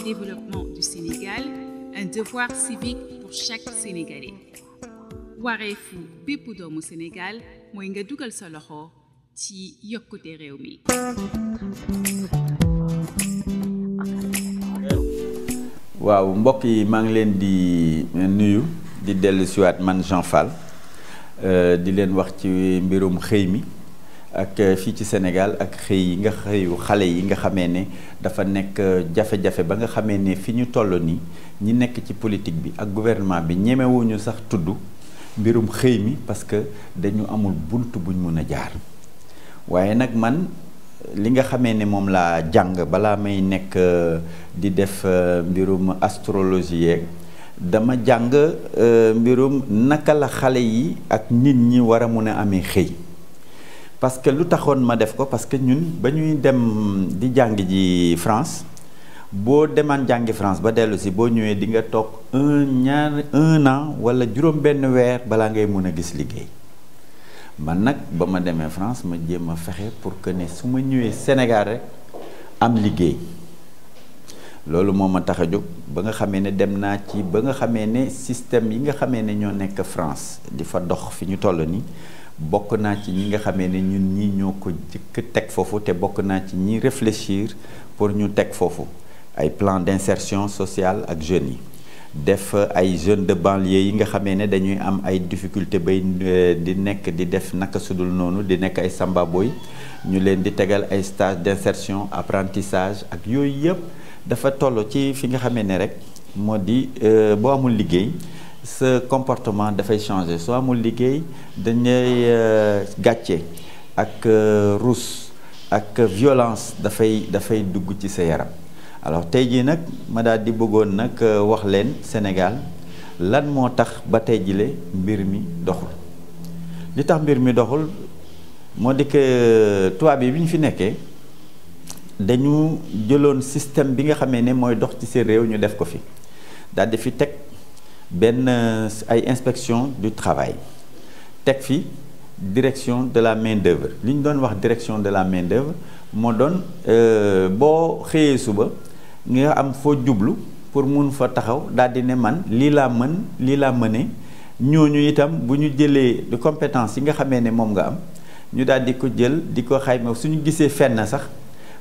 Développement du Sénégal, un devoir civique pour chaque Sénégalais. wareefu bépp doomu Sénégal mooy nga dugal sa loxo ci yokkute réew mi. waaw mbokk yi maa ngi leen di nuyu di dellu siwaat man Jean Fall di leen wax ci mbirum xëy mi ak fii ci Sénégal ak xëyu xale yi nga xamee ne dafa nekk jafe-jafe ba nga xamee ne fi ñu toll nii ñi nekk ci politique bi ak gouvernement bi ñemewuñu sax tudd mbirum xëy mi parce que dañu amul bunt buñ mun a jaar waaye nag man li nga xamee ne moom laa jàng balaa may nekk di def mbirum astrologie yeeg dama jàng mbirum naka la xale yi ak nit ñi war a mun a amee xëy. parce que lu taxoon ma def ko parce que ñun ba ñuy dem di jàng ji France boo demaan jàngi France ba dellu si boo ñëwee di nga toog un an wala juróom benn weer balaa ngay mun a gis liggéey man nag ba ma demee France ma jéem a fexe pour que ne su ma ñëwee Sénégal rek am liggéey loolu moo ma tax a jóg ba nga xamee ne dem naa ci ba nga xamee ne système yi nga xamee ne ñoo nekk France di fa dox fi ñu toll nii bokk naa ci ñi nga xamee ne ñun ñii ñoo ko jëkk teg foofu te bokk naa ci ñi réfléchir pour ñu teg foofu ay plan d'insertion sociale ak jeunes yi def ay jeunes de banlieue yi nga xamee ne dañuy am ay difficulté bay di nekk di def naka sudul noonu di nekk ay sambaboy ñu leen di tegal ay stage d'insertion apprentissage ak yooyu yëpp dafa toll ci fi nga xamee ne rek moo di boo amul liggéey ce comportement dafay changer soo amul liggéey dañuy gàcce ak rus ak violence dafay dugg ci sa yaram alors tey jii nag ma daal di bëggoon nag wax leen Sénégal lan moo tax ba tey jile mbir mi doxul li tax mbir mi doxul moo di que tubaab bi ñu fi nekkee dañu jëloon système bi nga xamee ne mooy dox ci seen réew ñu def ko fi daal di fi teg benn ay inspection du travail teg fi direction de la main d'œuvre li ñu doon wax direction de la main d'œuvre moo doon boo xëyee suba nga am foo jublu pour mun fa taxaw daal di ne man lii laa mën lii laa mëne ñooñu itam bu ñu jëlee de compétence yi nga xamee ne moom nga am ñu daal di ko jël di ko xayma suñu gisee fenn sax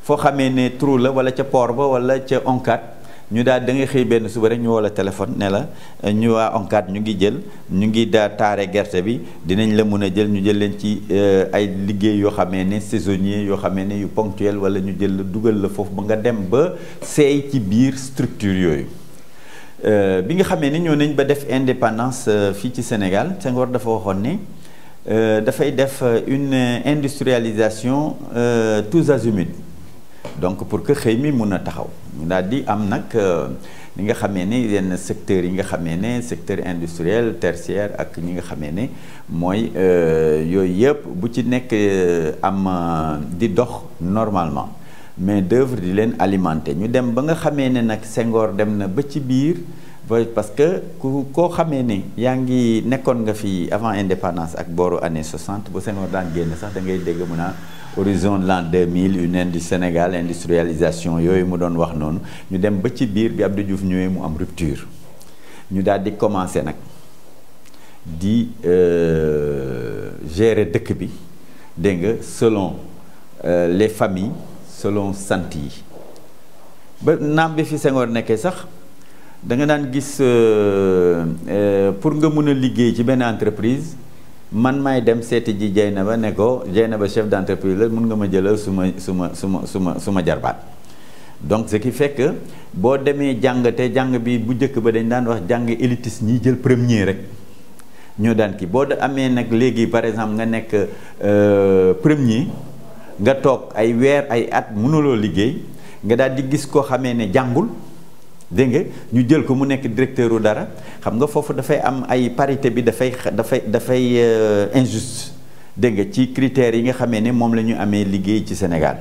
foo xamee ne trou la wala ca port ba wala ca ONCAD ñu daal da ngay xëy benn suba rek ñu woo la téléphone ne la ñu waa ONCAD ñu ngi jël ñu ngi daa taare gerte bi dinañ la mun a jël ñu jël leen ci ay liggéey yoo xamee ne saisonnier yoo xamee ne yu ponctuel wala ñu jël la dugal la foofu ba nga dem ba seey ci biir structure yooyu bi nga xamee ne ñoo nañ ba def indépendance fii ci Sénégal Senghor dafa waxoon ne dafay def une industrialisation tous azimuts donc pour que xëy mi mun a taxaw mu daal di am nag li nga xamee ne yenn secteurs yi nga xamee ne secteur industriel tertiaire ak ñi nga xamee ne mooy yooyu yëpp bu ci nekk am di dox normalement main d'œuvre di leen alimenter ñu dem ba nga xamee ne nag Senghor dem na ba ci biir parce que koo xamee ne yaa ngi nekkoon nga fi avant indépendance ak booru année 60 bu Senghor daan génn sax da ngay dégg mun a horizon l'an 2000 une inde du Sénégal industrialisation yooyu mu doon wax noonu ñu dem ba ci biir bi Abdou Diouf ñëwee mu am rupture ñu daal di commencer nag di gérer dëkk bi dégg nga selon les familles selon sant yi ba naam bi fi Senghor nekkee sax da nga daan gis pour nga mun a liggéey ci benn entreprise man maay dem seeti ji Dieynaba ne ko Dieynaba chef d'entreprise la mun nga ma jëlal suma jarbaat donc ce qui fait que boo demee jàng bi bu njëkk ba dañ daan wax jàng élitiste ñiy jël premier rek ñoo daan kii boo amee nag léegi par exemple nga nekk premier nga toog ay weer ay at mënuloo liggéey nga daal di gis koo xamee ne jàngul dégg nga ñu jël ko mu nekk directeur u dara xam nga foofu dafay am ay parité bi dafay injuste dégg nga ci critères yi nga xamee ne moom la ñu amee liggéey ci Sénégal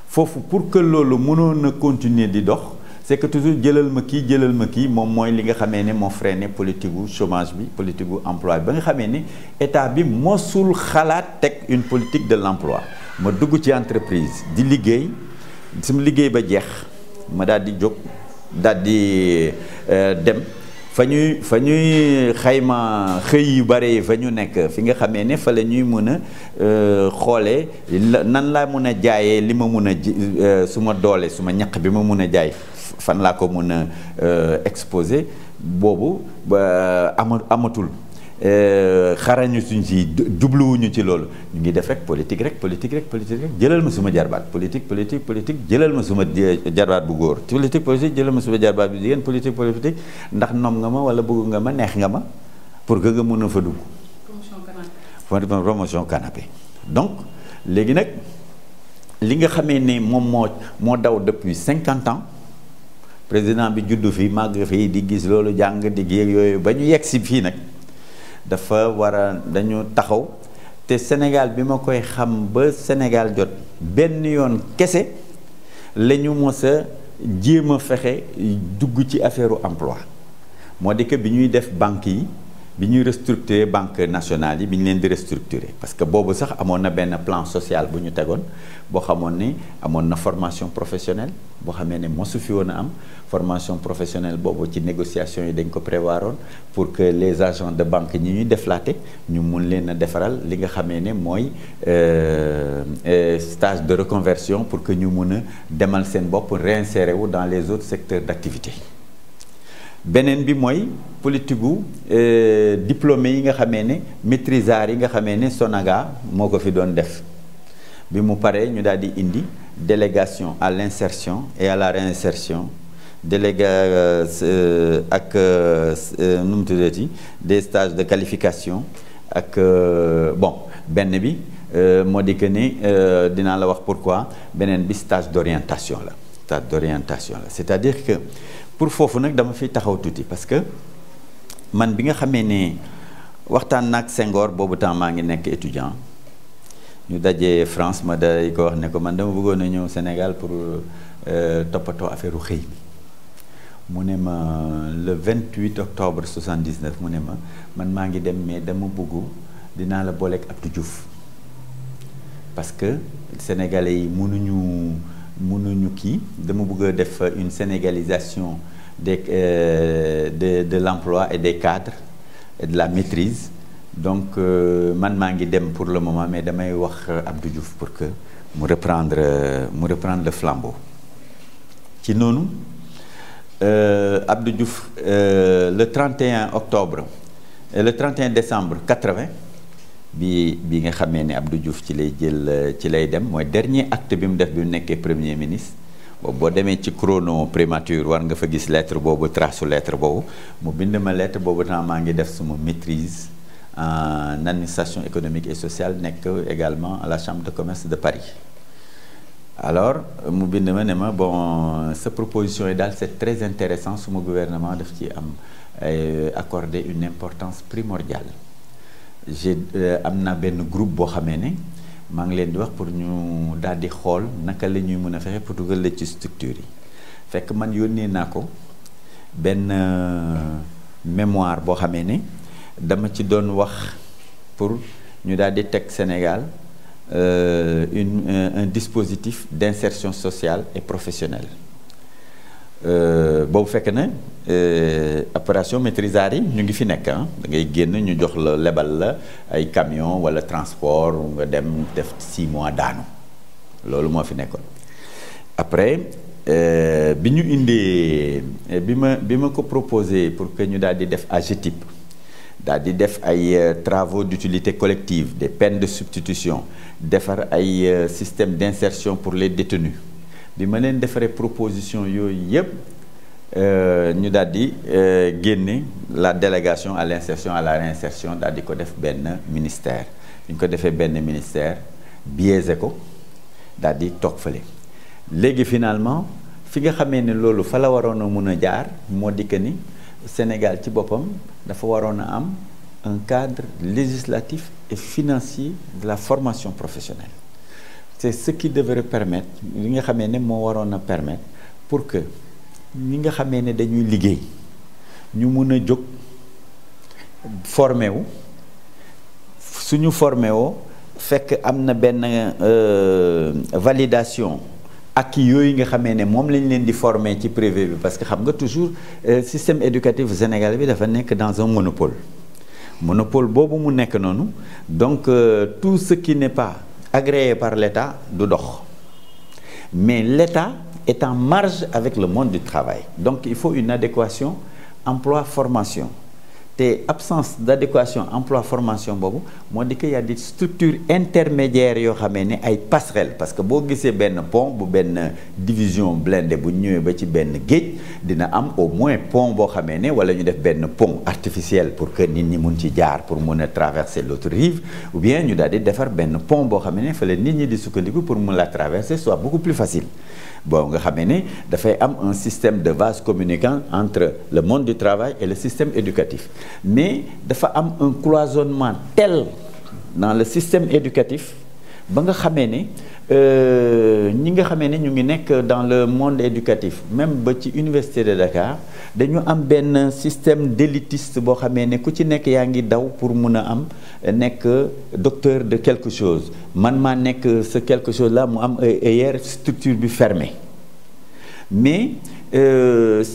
foofu pour que loolu mënoon na continuer di dox c'est que toujours jëlal ma kii moom mooy li nga xamee ne moo freiné politique gu chômage bi politique gu emploi bi ba nga xamee ne état bi mosul xalaat teg une politique de l'emploi ma dugg ci entreprise di liggéey sama liggéey ba jeex ma daal di jóg daal di dem fa ñuy xayma xëy yu bare fa ñu nekk fi nga xamee ne fa la ñuy mën a xoolee nan laa mën a jaayee li ma mën a su ma doole su ma ñaq bi ma mën a jaay fan laa ko mën a exposé boobu amatul xarañu suñ si jubluwuñu ci loolu ñu ngi def rek politique rek jëlal ma suma jarbaat politique jëlal ma suma jarbaat bu góor politique jëlal ma suma jarbaat bu jigéen politique ndax nom nga ma wala bëgg nga ma neex nga ma pour que nga mën a fa dugg promotion canapé donc léegi nag li nga xamee ne moom moo daw depuis 50 ans président bi juddu fi màgg fii di gis loolu jàng di géeg yooyu ba ñu yegg si fii nag dafa war a dañu taxaw te Sénégal bi ma koy xam ba Sénégal jot benn yoon kese la ñu mos a jéem a fexe dugg ci affaire emploi moo di que bi ñuy def banque yi bi ñuy restructurer banque nationale yi bi ñu leen di restructurer parce que boobu sax amoon na benn plan social bu ñu tegoon boo xamoon ni amoon na formation professionnelle boo xamee ne mosu fi woon a am formation professionnelle boobu ci négociation yi dañ ko prévoiroon pour que les agents de banque ñi ñuy deflaate ñu mun leen a defaral li nga xamee ne mooy stage de reconversion pour que ñu mun a demal seen bopp réinsérer wu dans les autres secteurs d'activité beneen bi mooy politique gu diplômé yi nga xamee ne maîtrisards yi nga xamee ne Sonaga moo ko fi doon def bi mu paree ñu daal di indi délégation à l'insertion et à la réinsertion ak nu mu tuddati des stages de qualification ak bon benn bi moo di que ni dinaa la wax pourquoi beneen bi stage d'orientation la c'est-à-dire que pour foofu nag dama fiy taxaw tuuti parce que man bi nga xamee ne waxtaan naag Senghor boobu temps maa ngi nekk étudiant ñu dajee France ma day ko wax ne ko man dama bëggoon a ñëw Sénégal pour toppatoo affaire u xëy mi mu ne ma le 28 octobre 79 mu ne ma man maa ngi dem mais dama bëgg dinaa la booleeg Abdou Diouf parce que sénégalais yi mënuñu kii dama bëgg a def une sénégalisation de l'emploi et des cadres et de la maîtrise donc man maa ngi dem pour le moment mais damay wax Abdou Diouf pour que mu reprendre le flambeau ci noonu Abdou Diouf le 31 octobre le 31 décembre 80 bi nga xamee ne Abdou Diouf ci lay dem mooy dernier acte bi mu def bi mu nekkee premier ministre boo demee ci chrono primature war nga fa gis lettre boobu trace lettre boobu mu bind ma lettre boobu temps maa ngi def suma maîtrise en administration économique et sociale nekk également à la chambre de commerce de Paris alors mu bind ma ne ma bon sa proposition yi daal c'est très intéressant suma gouvernement daf ci am accordé une importance primordiale am na benn groupe boo xamee ne maa ngi leen di wax pour ñu daal di xool naka la ñuy mën a fexe pour dugal la ci structure yi fekk man yónnee naa ko benn mémoire boo xamee ne dama ci doon wax pour ñu daal di teg Sénégal un dispositif d'insertion sociale et professionnelle boobu fekk na opération maîtrisards yi ñu ngi fi nekk da ngay génn ñu jox la lebal la ay camion wala transport nga dem def 6 mois daanu loolu moo fi nekkoon après bi ñu indee bi ma ko proposé pour que ñu daal di def AGETIP daal di def ay travaux d'utilité collective des peines de substitution defar ay système d'insertion pour les détenus bi ma leen defaree proposition yooyu yëpp ñu daal di génne la délégation à l'insertion à la réinsertion daal di ko def benn ministère bi ñu ko defee benn ministère biaisé ko daal di toog fële léegi finalement fi nga xamee ne loolu fa la waroon a mun a jaar moo di que ni Sénégal ci boppam dafa waroon a am un cadre législatif et financier de la formation professionnelle c'est ce qui devrait permettre li nga xamee ne moo waroon a permettre pour que ñi nga xamee ne dañuy liggéey ñu mun a jóg formé wu suñu formé woo fekk am na benn validation ak yooyu nga xamee ne moom lañ leen di former ci privé bi parce que xam nga toujours système éducatif sénégalais bi dafa nekk dans un monopole boobu mu nekk noonu donc tout ce qui n'est pas agréé par l'État du dox mais l'État est en marge avec le monde du travail donc il faut une adéquation emploi-formation te absence d'adéquation emploi-formation boobu moo di que y a des structures intermédiaires yoo xamee ne ay passerelles parce que boo gisee benn pont bu benn division blindée bu ñëwee ba ci benn géej dina am au moins pont boo xamee ne wala ñu def benn pont artificiel pour que nit ñi mun ci jaar pour mun a traverser l'autre rive ou bien ñu daal di defar benn pont boo xamee ne fa la nit ñi di sukkandiku pour mun la traverser soit beaucoup plus facile bon nga xamee ne dafay am un système de vase communicant entre le monde du travail et le système éducatif mais dafa am un cloisonnement tel dans le système éducatif ba nga xamee ne ñi nga xamee ne ñu ngi nekk dans le monde éducatif même ba ci université de Dakar dañu am benn système d'élitiste boo xamee ne ku ci nekk yaa ngi daw pour mun a am nekk docteur de quelque chose man maa nekk ce quelque chose là mu am hier structure bi fermée mais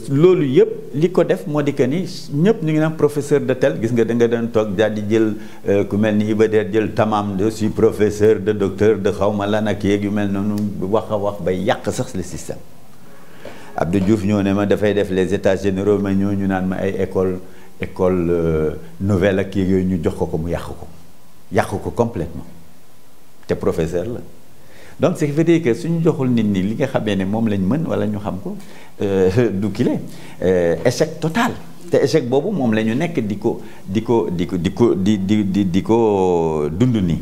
loolu yëpp li ko def moo di que ni ñëpp ñu ngi naan professeur de tel gis nga da nga doon toog daal di jël ku mel ni Iba Der jël tamam de suis professeur de docteur de xawma lan ak yeeg yu mel noonu wax a wax bay yàq sax le système Abdou Diouf ñoo ne ma dafay def les états généraux ma ñoo ñu naan ma ay école nouvelle ak yeeg yooyu ñu jox ko mu yàq ko complètement te professeur la donc ce qui veut dire que suñu joxul nit ñi li nga xamee ne moom lañ mën wala ñu xam ko du kile échec total te échec boobu moom la ñu nekk di ko dund nii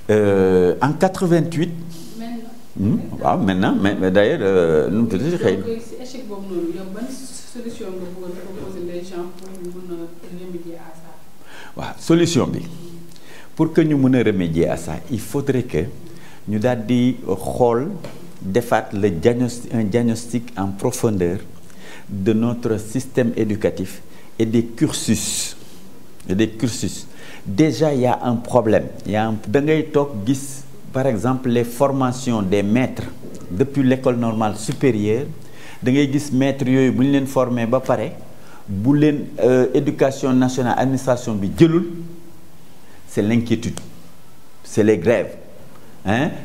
en 88. waaw maintenant mais d'ailleurs nu mu tudd xëy na. échec boobu noonu yow ban solution nga bëggoon proposer les gens pour ñu mën a remédier à ça. waaw solution bi pour que ñu mën a remédier à ça il faudrait que. ñu daal di xool defaat un diagnostic en profondeur de notre système éducatif et des cursus déjà il y a un problème da ngay toog gis par exemple les formations des maîtres depuis l'école normale supérieure da ngay gis maîtres yooyu bu ñu leen former ba pare bu leen éducation nationale administration bi jëlul c'est l'inquiétude c'est les grèves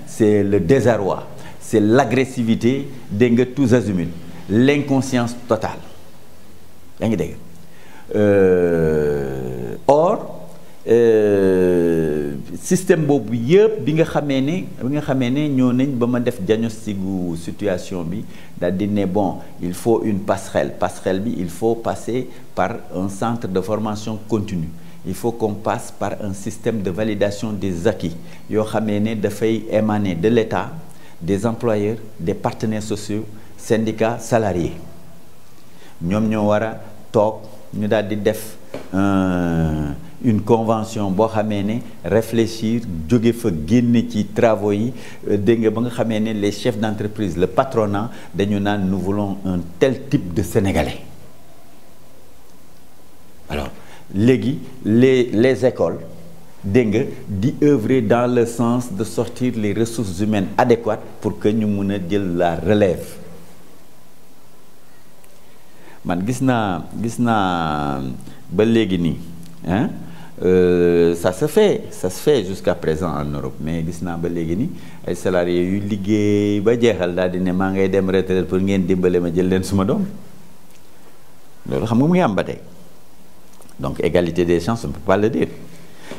c'est le désarroi c'est l'agressivité dégg nga tous azimuts l'inconscience totale yaa ngi dégg or système boobu yëpp bi nga xamee ne ñoo nañ ba ma def diagnostic gu situation bi daal di ne bon il faut une passerelle bi il faut passer par un centre de formation continue il faut qu'on passe par un système de validation des acquis yoo xamee ne dafay émaner de l'État des employeurs des partenaires sociaux syndicats salariés ñoom ñoo war a toog ñu daal di def une convention boo xamee ne réfléchir jóge fa génne ci travaux yi dégg nga ba nga xamee ne les chefs d'entreprise le patronat dañu naan nous voulons un tel type de Sénégalais alors léegi les écoles dégg nga di œuvrer dans le sens de sortir les ressources humaines adéquates pour que ñu mun a jël la relève man gis naa ba léegi nii ça se fait jusqu'à présent en Europe mais gis naa ba léegi nii ay salariés yu liggéey ba jeexal daal di ne maa ngay dem retraite pour ngeen dimbale ma jël leen suma doom loolu xam nga mu ngi am ba tey donc égalité des chances on ne peut pas le dire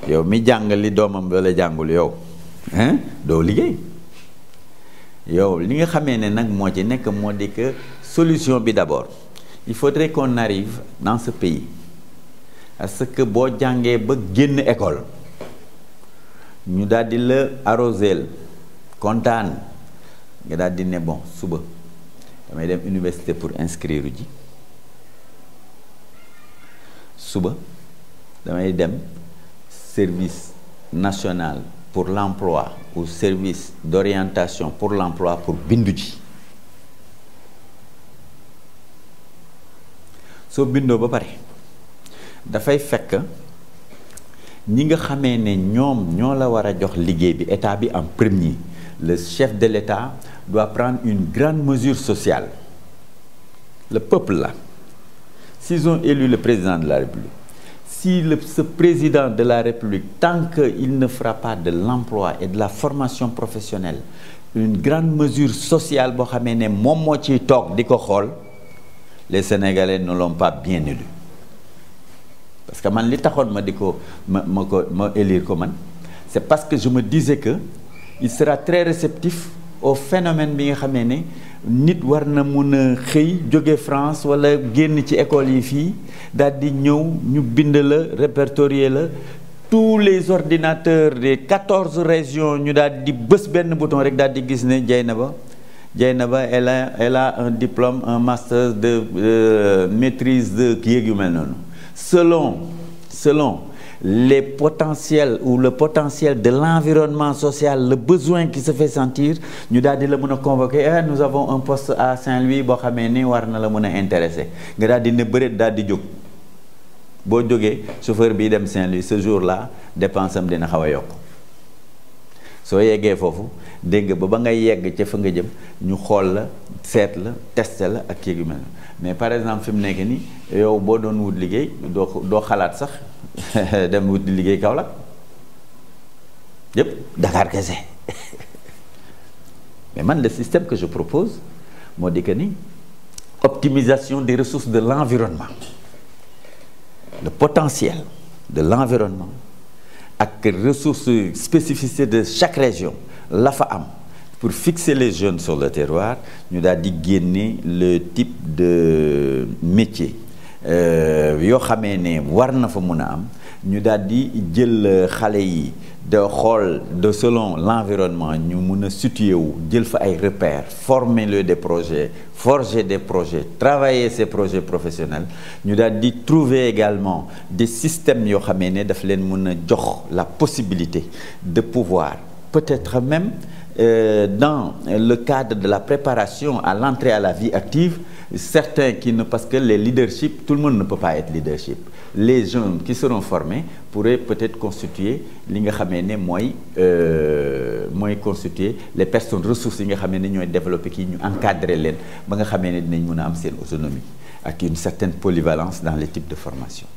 yow mi jàng li doomam wala jàngul yow doo liggéey yow li nga xamee ne nag moo ci nekk moo di que solution bi d'abord il faudrait qu'on arrive dans ce pays parce que boo jàngee ba génn école ñu daal di la arrosel kontaan nga daal di ne bon suba damay dem université pour inscrire ji suba damay dem service national pour l'emploi ou service d'orientation pour l'emploi pour bindu ji soo bindoo ba pare dafay fekk ñi nga xamee ne ñoom ñoo la war a jox liggéey bi état bi en premier le chef de l'État doit prendre une grande mesure sociale le peuple là s'ils ont élu le président de la République si ce président de la République tant qu'il ne fera pas de l'emploi et de la formation professionnelle une grande mesure sociale boo xamee ne moom moo ciy toog di ko xool les Sénégalais ne l'ont pas bien élu parce que man li taxoon ma di ko ma élire ko man c'est parce que je me disais que il sera très réceptif au phénomène bi nga xamee ne nit war na mun a xëy jóge France wala génn ci école yi fii daal di ñëw ñu bind la répertorier la tous les ordinateurs des 14 régions ñu daal di bës benn bouton rek daal di gis ne Dieynaba elle a un diplôme un master de maîtrise de kii yeeg yu mel noonu selon les potentiels ou le potentiel de l'environnement social le besoin qui se fait sentir ñu daal di la mën a convoquer nous avons un poste à Saint-Louis boo xamee ni war na la mën a intéressé nga daal di ne bëreet daal di jóg boo jógee chauffeur bi dem Saint-Louis ce jour-là dépense am dina xaw a yokk soo yeggee foofu dégg nga ba ngay yegg ca fa nga jëm ñu xool la seet la testé la ak kii yu mel mais par exemple fi mu nekk nii yow boo doon wut liggéey doo xalaat sax dem wut di liggéey Kaolack yëpp Dakar kese mais man le système que je propose moo di que ni optimisation des ressources de l'environnement le potentiel de l'environnement ak ressources spécificités de chaque région la fa am pour fixer les jeunes sur le terroir ñu daal di génne le type de métier yoo xamee ne war na fa mun a am ñu daal di jël xale yi de xool de selon l'environnement ñu mun a situer wu jël fa ay repères former le des projets forger des projets travailler ces projets professionnels ñu daal di trouver également des systèmes yoo xamee ne daf leen mun a jox la possibilité de pouvoir peut-être même dans le cadre de la préparation à l'entrée à la vie active certains qui ne parce que les leaderships tout le monde ne peut pas être leadership les jeunes qui seront formés pourraient peut-être constituer li nga xamee ne mooy constituer les personnes ressources yi nga xamee ne ñooy développer kii ñu encadrer leen ba nga xamee ne dinañ mën a am seen autonomie ak une certaine polyvalence dans les types de formation